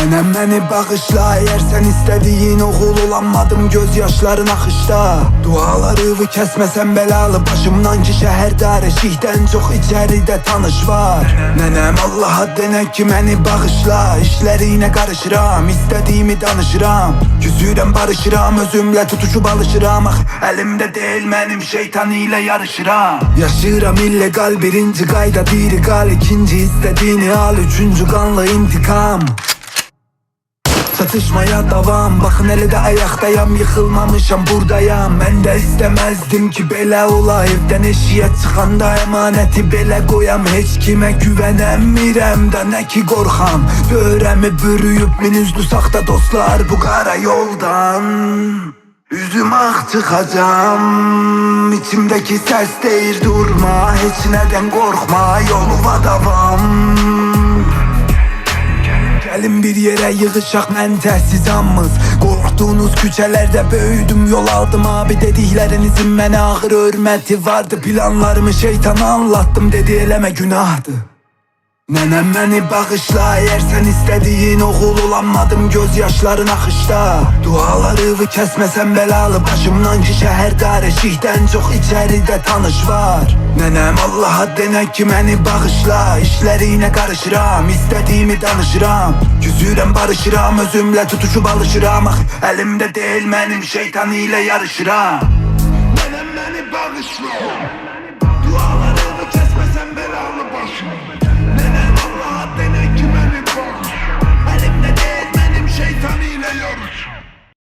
Nenem beni bağışla, eğer sen istediğin oğul olamadım, gözyaşların akışta. Dualarımı kesmesen belalı başımdan ki şehirde reşihten çok içeride tanış var. Nenem Allah'a denek ki beni bağışla, işlerine karışıram, istediğimi danışıram. Küsürem barışıram, özümle tutuşup alışıram. Elimde değil benim şeytan ile yarışıram. Yaşıram illegal, birinci kayda diri gal, ikinci istediğini al, üçüncü kanlı intikam. Çatışmaya devam, bakın hele de ayaktayam, yıkılmamışam buradayam. Ben de istemezdim ki bela ola, evden eşiğe çıkanda emaneti bele koyam. Hiç kime güvenemirem de ne ki korkam, böğremi bürüyüp minüzlü sakta dostlar bu kara yoldan. Üzüm ak çıkacağım, içimdeki ses değil durma, hiç neden korkma, yoluma devam. Gelin bir yere yığışak, mən təhsizamız. Korktuğunuz küçelerde büyüdüm, yol aldım abi dediklerinizin mənə ağır hürmeti vardı. Planlarımı şeytana anlattım, dedi eleme günahdı. Nenem beni bağışla, eğer sen istediğin oğul olamadım, gözyaşların akışta. Dualarımı kesmesen belalı başımdan ki şehirde reşihten çok içeride tanış var. Nenem Allah'a denek ki beni bağışla, işlerine karışıram, istediğimi danışıram. Küsürem barışıram, özümle tutuşup alışıram. Elimde değil benim şeytan ile yarışıram. Nenem beni bağışla.